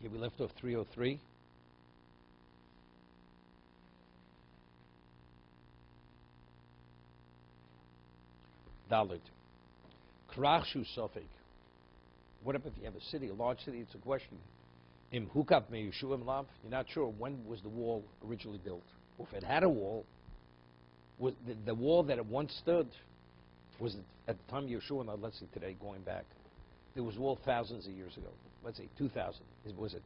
Okay, we left off 303. Dalid. Krachshu Sofik. What if you have a city, a large city? It's a question. Im Hukap me Yeshuam Lav. You're not sure when was the wall originally built. Or if it had a wall, was the wall that it once stood, was it at the time of Yeshua? Now let's say today, going back, there was a wall thousands of years ago. Let's say 2,000. Was it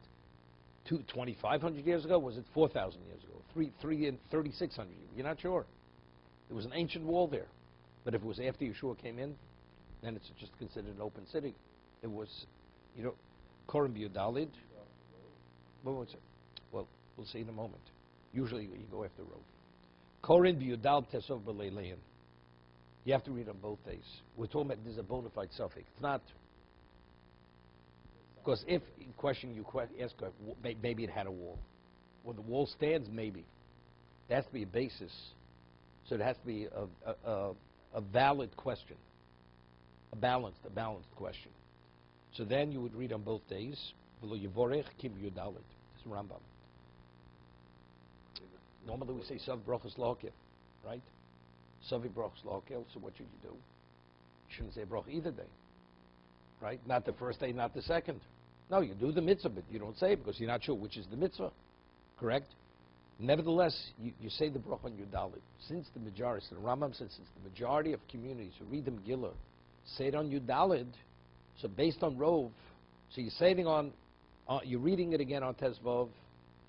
2,500 years ago? Was it 4,000 years ago? 3,600 years? You're not sure. There was an ancient wall there. But if it was after Yeshua came in, then it's just considered an open city. It was, Korim B'Yudalid. Well, we'll see in a moment. Usually you go after Rov. Korim B'Yudal Tesov B'Leilein. You have to read on both days. We're talking about there's a bona fide suffix. It's not, because if in question you ask, maybe it had a wall. When the wall stands, maybe. There has to be a basis. So it has to be a valid question. A balanced question. So then you would read on both days. V'lo Yivorech Kim Yudalit. This is Rambam. Normally we say Sav Brachas L'Hakel, right? Savi Brachas L'Hakel. So what should you do? You shouldn't say Brach either day, right? Not the first day, not the second. No, you do the mitzvah, but you don't say it because you're not sure which is the mitzvah, correct? Nevertheless, you say the Brach on Yudalit. Since the majority, so the Rambam says, since the majority of communities who read the Megillah say it on Yudalit, so based on Rov, so you're saying you're reading it again on Tezvav, of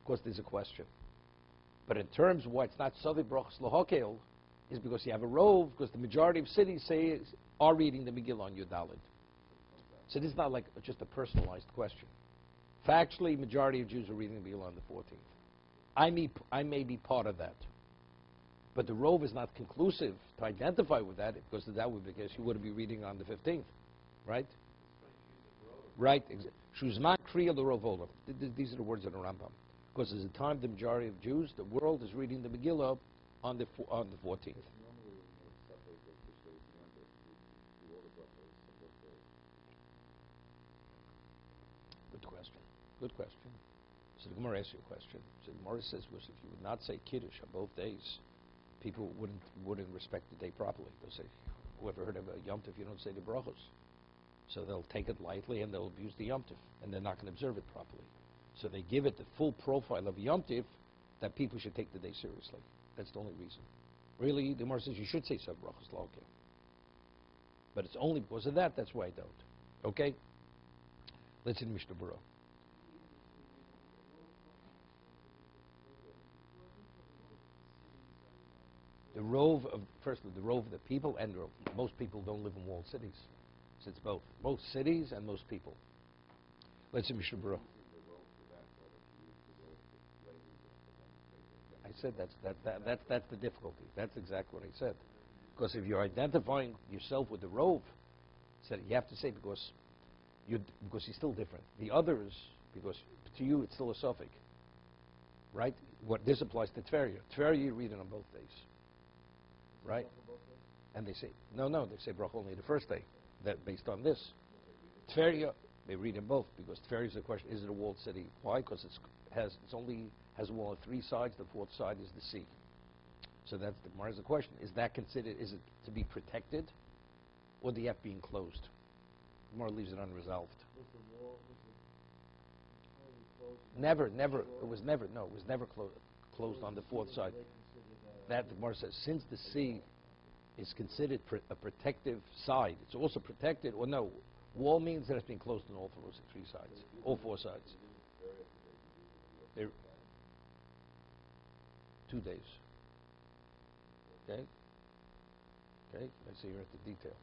course there's a question. But in terms of why it's not Savi Brachas L'Hakel, is because you have a Rov, because the majority of cities are reading the Megillah on Yudalit. So this is not like just a personalized question. Factually, majority of Jews are reading the Megillah on the 14th. I may be part of that. But the Rov is not conclusive to identify with that, because that would be the case. You wouldn't be reading on the 15th, right? Right. Shuzman Kriya the Rovola. These are the words of the Rambam. Because at the time the majority of Jews, the world is reading the Megillah on the 14th. Good question. So the Gemara asks you a question. So the Gemara says, well, if you would not say Kiddush on both days, people wouldn't respect the day properly. They'll say, whoever heard of a Yom Tov, you don't say the brachos. So they'll take it lightly and they'll abuse the Yom Tov, and they're not going to observe it properly. So they give it the full profile of Yom Tov that people should take the day seriously. That's the only reason. Really, the Gemara says you should say Sav Brachos L'Hakel. But it's only because of that, that's why I don't. Okay? Let's see the Mishna Berura. The rove of the people and Rov. Most people don't live in walled cities. So it's both. Most cities and most people. Let's see Mishna Berura. I said that's the difficulty. That's exactly what I said. Because if you're identifying yourself with the Rov, said you have to say because he's still different. The others, because to you it's still a suffix, right? What this applies to Tveria. Tveria you read it on both days, right? And they say no. They say brach only the first day. That based on this. Tveria they read them both because Tveria is the question: is it a walled city? Why? Because it has a wall of 3 sides. The 4th side is the sea. So that's the Gemara's the question: is that considered? Is it to be protected, or the F being closed? The Gemara leaves it unresolved. Never. It was never. No, it was never closed on the 4th side. That the Gemara says, since the sea is considered a protective side, it's also protected. Or no, wall means that it's been closed on all 3 sides, all 4 sides. 2 days. Okay. Let's see here at the detail.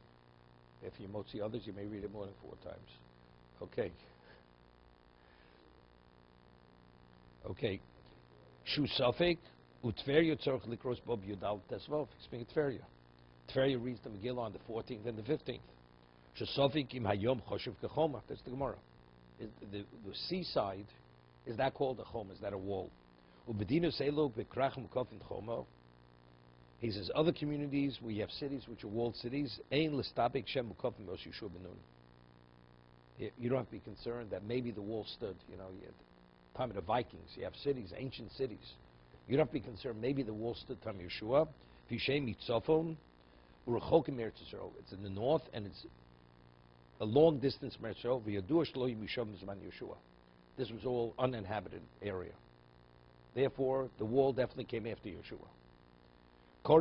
If you motzi others, you may read it more than 4 times. Okay. Shu Safek uTveria tzorch likros bob Yudal Tesvav. Speaking of Tveria. Tveria reads the Megillah on the 14th and the 15th. Shu Safek im hayom choshev kechoma. That's the Gemara. The seaside, is that called a choma? Is that a wall? Ubedinu seilo bekrachem kofin choma. He says other communities where you have cities which are walled cities, ein lestabek shem kofin mos Yeshua benun. You don't have to be concerned that maybe the wall stood. You know, at the time of the Vikings, you have cities, ancient cities. You don't have to be concerned maybe the wall stood time of Yeshua. It's in the north and it's a long distance from Yeshua. This was all uninhabited area. Therefore, the wall definitely came after Yeshua. So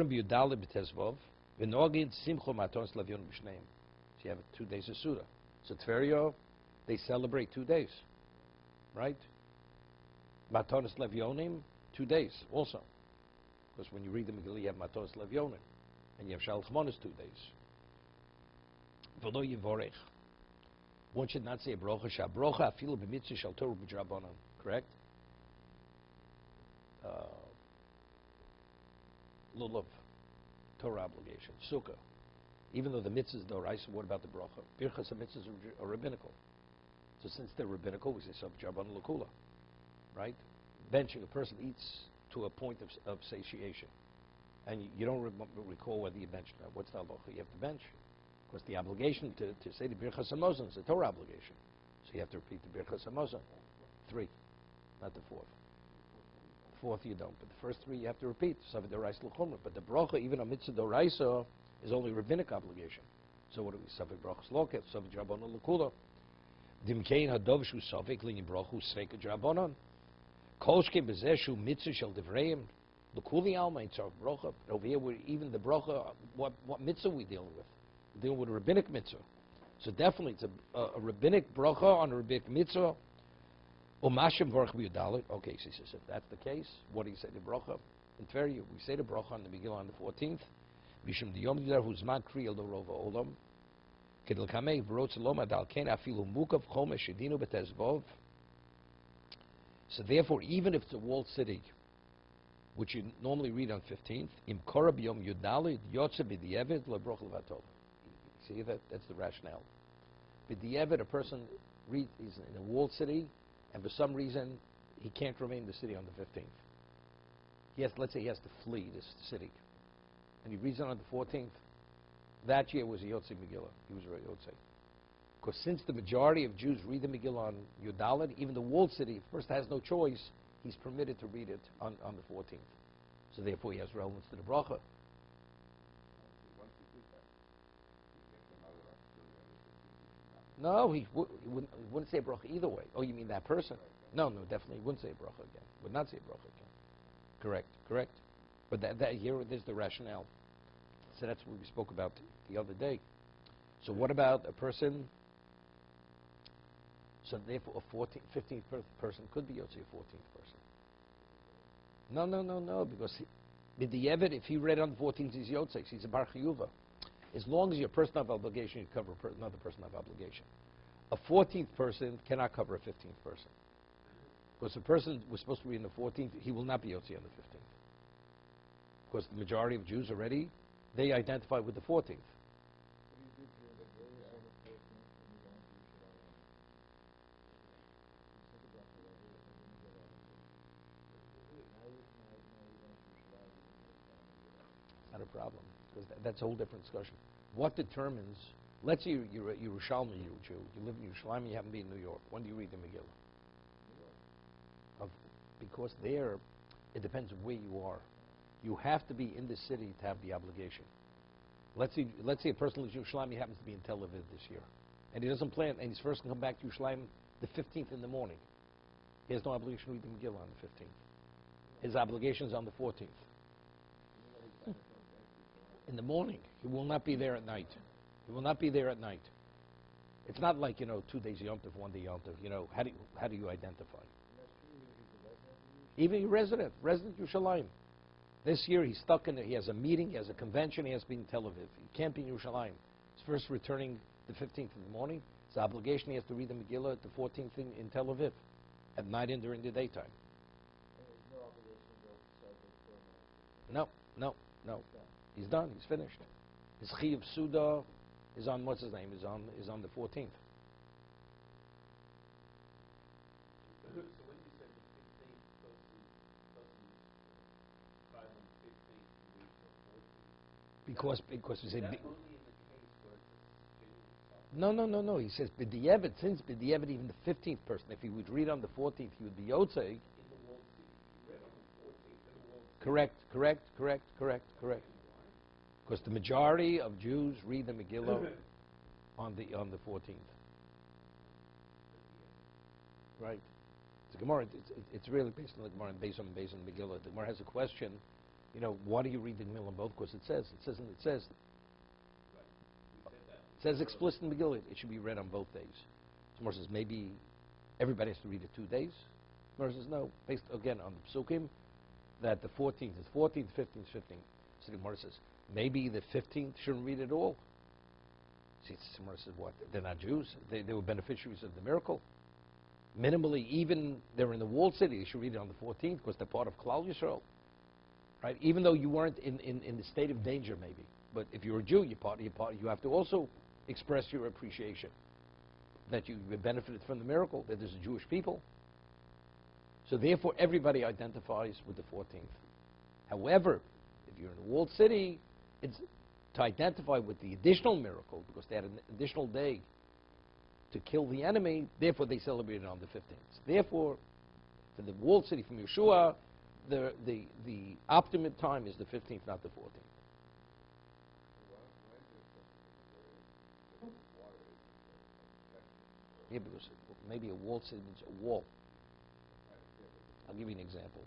you have 2 days of Suda. So Tveria, they celebrate 2 days, right? Matonis Levionim, 2 days also. Because when you read the Megillah, you have Matonis Levionim. And you have Shal Chmonis 2 days. V'lo yivorech. One should not say a brocha. Sha'brocha afilu b'mitzvah shal Torah b'drabanan. Correct? Lulav. Torah obligation. Sukkah. Even though the mitzvah is d'oraisa, what about the brocha? Birchas mitzvahs are rabbinical. So since they're rabbinical, we say sub b'drabanan l'kula. Right? Benching, a person eats to a point of satiation. And you don't recall whether you benched or not. What's the halacha? You have to bench. Of course, the obligation to say the Birchas Hamazon is a Torah obligation. So you have to repeat the Birchas Hamazon. 3, not the 4th. The 4th you don't, but the first 3 you have to repeat. But the bracha, even a mitzvah d'oraisa, is only rabbinic obligation. So what do we? Savik brachas loket, savik drabanon l'kula. Dimkein hadov shu savik linyin brachu sveika drabanon. Kolshke bezeshu mitzvah shel devreim. L'kuli alma in tzarv bracha. Over here, even the bracha, what mitzvah are we dealing with? We're dealing with a rabbinic mitzvah. So definitely, it's a rabbinic bracha on a rabbinic mitzvah. Umashim varach b'yudalit. Okay, so if that's the case, what do you say the bracha? In Tveria, we say the bracha on the Megillah on the 14th. Mishum diyom yidar huzman kriyel dorova olam. Kedel kamei v'rotz loma dal ken afilu mukav chomesh shedinu b'tezvov. So therefore, even if it's a walled city, which you normally read on 15th, im korah b'yom yudalit yotze b'di'evet lebroch levatov. See, that's the rationale. B'di'evet, a person he's in a walled city, and for some reason, he can't remain in the city on the 15th. Let's say he has to flee this city. And he reads it on the 14th. That year was a Yotzei Megillah. He was a Yotzei. Because since the majority of Jews read the Megillah on Yudalit, even the walled city, if a person has no choice, he's permitted to read it on the 14th. So therefore he has relevance to the bracha. No, he wouldn't say bracha either way. Oh, you mean that person? No, definitely he wouldn't say bracha again. Would not say bracha again. Correct. But that here, there's the rationale. So that's what we spoke about the other day. So what about a person? So therefore, a 15th person could be Yotzei a 14th person. No, because B'di'evet, if he read on the 14th, he's Yotzei, he's a Bar Chiyuva. As long as you're a person of obligation, you cover another person of obligation. A 14th person cannot cover a 15th person. Because the person was supposed to read on the 14th, he will not be Yotzei on the 15th. Because the majority of Jews already, they identify with the 14th. Not a problem, because that's a whole different discussion. What determines, let's say you're a Yerushalmi Jew, you live in Yerushalayim, you happen to be in New York. When do you read the Megillah? Because there, it depends on where you are. You have to be in the city to have the obligation. Let's say a person lives in Yerushalayim, he happens to be in Tel Aviv this year. And he doesn't plan, and he's first going to come back to Yerushalayim the 15th in the morning. He has no obligation to read the Megillah on the 15th. His obligation is on the 14th. In the morning. He will not be there at night. It's not like, 2 days Yom Tov, 1 day Yom Tov. How do you identify? Even resident Yerushalayim. This year he's stuck he has a meeting, he has a convention, he has to be in Tel Aviv. He can't be in Yerushalayim. He's first returning the 15th in the morning. It's an obligation, he has to read the Megillah at the 14th in Tel Aviv. At night and during the daytime. No. He's done, he's finished. His Chi of Suda is on, what's his name, is on the 14th. Because we say No. He says b'di'evet, since b'di'evet, even the 15th person, if he would read on the 14th, he would be yotzei. Correct. Because the majority of Jews read the Megillah on the 14th. Right. The Gemara, it's really based on the Gemara and based on the Megillah. The Gemara has a question, why do you read the Megillah on both? Because it says explicit in Megillah, it should be read on both days. The Gemara says maybe everybody has to read it 2 days. The Gemara says no, based again on the Psukim, that the 14th is 14th, 15th is 15th. So the Gemara says maybe the 15th shouldn't read it all. See, the Gemara says what? They're not Jews. They were beneficiaries of the miracle. Minimally, even they're in the walled city, they should read it on the 14th because they're part of Klal Yisrael, right? Even though you weren't in the state of danger, maybe. But if you're a Jew, you have to also express your appreciation that you benefited from the miracle, that there's a Jewish people. So therefore, everybody identifies with the 14th. However, if you're in a walled city, it's to identify with the additional miracle because they had an additional day to kill the enemy, therefore they celebrated on the 15th. Therefore, for the walled city from Yeshua, the optimum time is the 15th, not the 14th. Yeah, because maybe a walled city means a wall. I'll give you an example.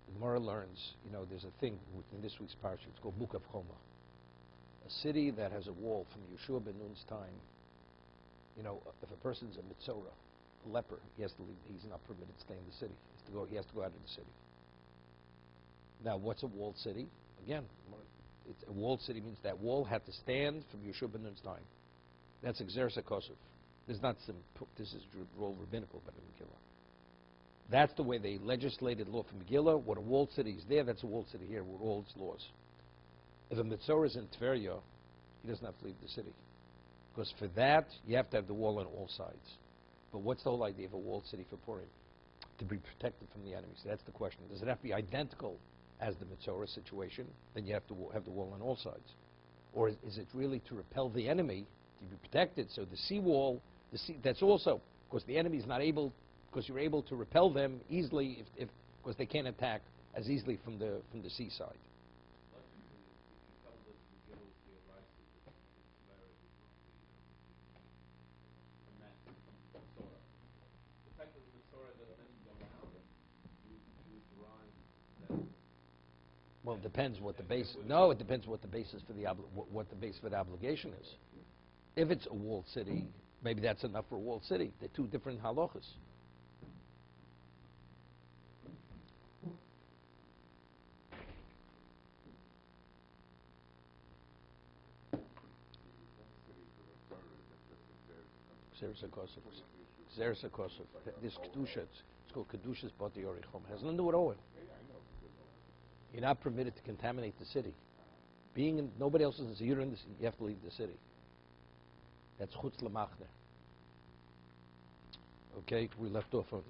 The Gemara learns, there's a thing in this week's parsha, it's called Book of Choma. A city that has a wall from Yeshua ben Nun's time. If a person's a mitzora, a leper, he has to leave. He's not permitted to stay in the city. He has to go out of the city. Now, what's a walled city? Again, a walled city means that wall had to stand from Yeshua ben Nun's time. That's Exeris HaKosov. This is role rabbinical, but in Megillah. That's the way they legislated law for Megillah. What a walled city is there, that's a walled city here with all its laws. If a mitzora is in Tveria, he doesn't have to leave the city. Because for that, you have to have the wall on all sides. But what's the whole idea of a walled city for Purim? To be protected from the enemy. So that's the question. Does it have to be identical as the Mitzorah situation? Then you have to have the wall on all sides. Or is it really to repel the enemy, to be protected? So the seawall, that's also, because the enemy is not able, because you're able to repel them easily, because they can't attack as easily from the seaside. Well, it depends what the base. No, it depends what the basis for what the base for the obligation is. If it's a walled city, maybe that's enough for a walled city. They're two different halachas. Xeris HaKosov. This kedusha, it's called kedushas bati orichom. Has nothing to do with oil. You're not permitted to contaminate the city. Nobody else is in the city, you're in the city, you have to leave the city. That's chutz l'machne. Okay, we left off on